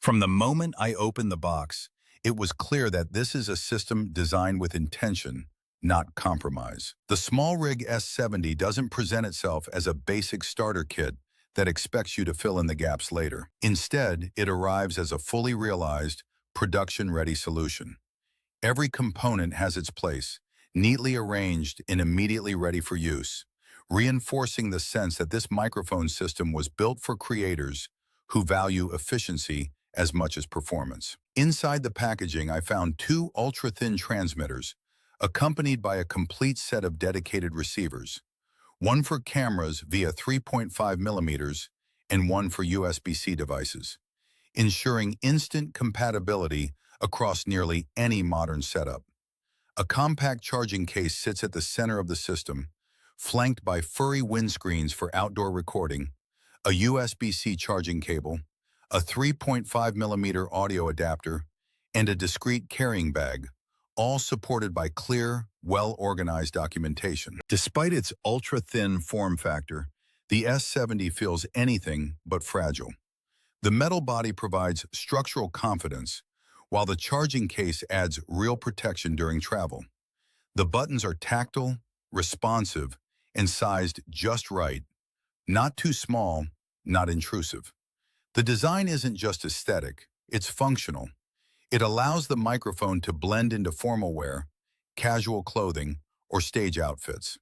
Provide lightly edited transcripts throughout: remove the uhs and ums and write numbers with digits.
From the moment I opened the box, it was clear that this is a system designed with intention, not compromise. The SmallRig S70 doesn't present itself as a basic starter kit that expects you to fill in the gaps later. Instead, it arrives as a fully realized, production-ready solution. Every component has its place, neatly arranged and immediately ready for use, reinforcing the sense that this microphone system was built for creators who value efficiency as much as performance. Inside the packaging, I found two ultra-thin transmitters, accompanied by a complete set of dedicated receivers, one for cameras via 3.5 millimeters and one for USB-C devices, ensuring instant compatibility across nearly any modern setup. A compact charging case sits at the center of the system, flanked by furry windscreens for outdoor recording, a USB-C charging cable, a 3.5 millimeter audio adapter, and a discreet carrying bag, all supported by clear, well-organized documentation. Despite its ultra-thin form factor, the S70 feels anything but fragile. The metal body provides structural confidence, while the charging case adds real protection during travel. The buttons are tactile, responsive, and sized just right, not too small, not intrusive. The design isn't just aesthetic, it's functional. It allows the microphone to blend into formal wear, casual clothing, or stage outfits.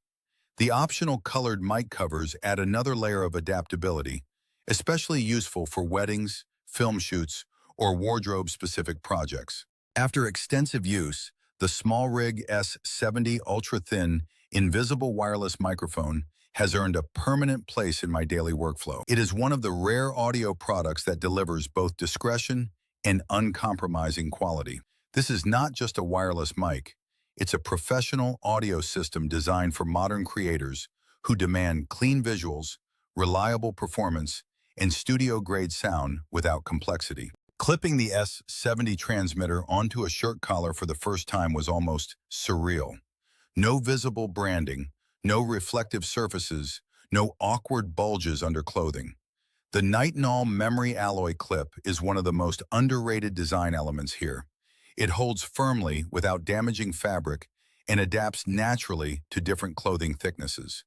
The optional colored mic covers add another layer of adaptability, especially useful for weddings, film shoots, or wardrobe-specific projects. After extensive use, the SmallRig S70 ultra-thin, invisible wireless microphone has earned a permanent place in my daily workflow. It is one of the rare audio products that delivers both discretion and uncompromising quality. This is not just a wireless mic. It's a professional audio system designed for modern creators who demand clean visuals, reliable performance, and studio-grade sound without complexity. Clipping the S70 transmitter onto a shirt collar for the first time was almost surreal. No visible branding, no reflective surfaces, no awkward bulges under clothing. The nitinol memory alloy clip is one of the most underrated design elements here. It holds firmly without damaging fabric and adapts naturally to different clothing thicknesses.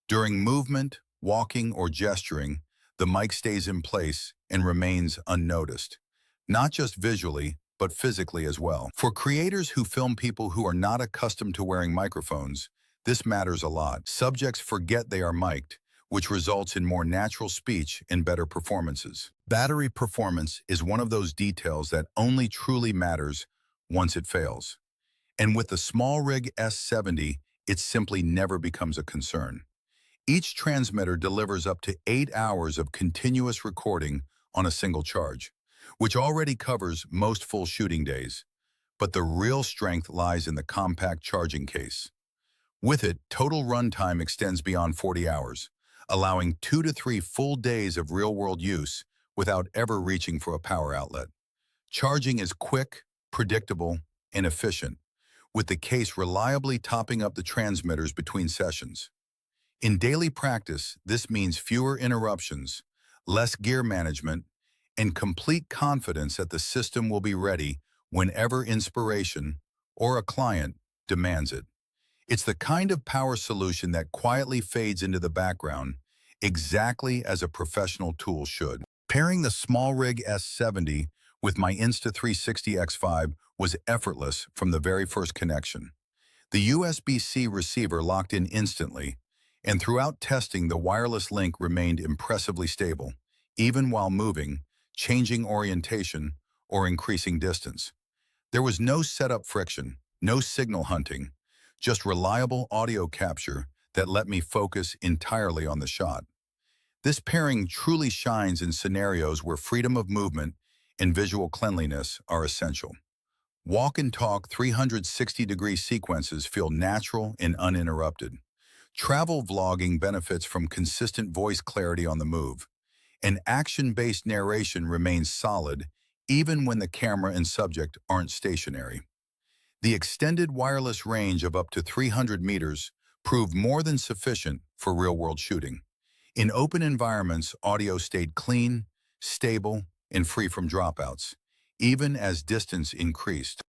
During movement, walking, or gesturing, the mic stays in place and remains unnoticed, not just visually, but physically as well. For creators who film people who are not accustomed to wearing microphones, this matters a lot. Subjects forget they are mic'd, which results in more natural speech and better performances. Battery performance is one of those details that only truly matters once it fails. And with the SmallRig S70, it simply never becomes a concern. Each transmitter delivers up to 8 hours of continuous recording on a single charge, which already covers most full shooting days. But the real strength lies in the compact charging case. With it, total runtime extends beyond 40 hours, allowing 2 to 3 full days of real-world use without ever reaching for a power outlet. Charging is quick, predictable, and efficient, with the case reliably topping up the transmitters between sessions. In daily practice, this means fewer interruptions, less gear management, and complete confidence that the system will be ready whenever inspiration or a client demands it. It's the kind of power solution that quietly fades into the background, exactly as a professional tool should. Pairing the SmallRig S70 with my Insta360 X5 was effortless from the very first connection. The USB-C receiver locked in instantly, and throughout testing, the wireless link remained impressively stable, even while moving, changing orientation, or increasing distance. There was no setup friction, no signal hunting, just reliable audio capture that let me focus entirely on the shot. This pairing truly shines in scenarios where freedom of movement and visual cleanliness are essential. Walk and talk 360-degree sequences feel natural and uninterrupted. Travel vlogging benefits from consistent voice clarity on the move, and action-based narration remains solid even when the camera and subject aren't stationary. The extended wireless range of up to 300 meters proved more than sufficient for real-world shooting. In open environments, audio stayed clean, stable, and free from dropouts. Even as distance increased,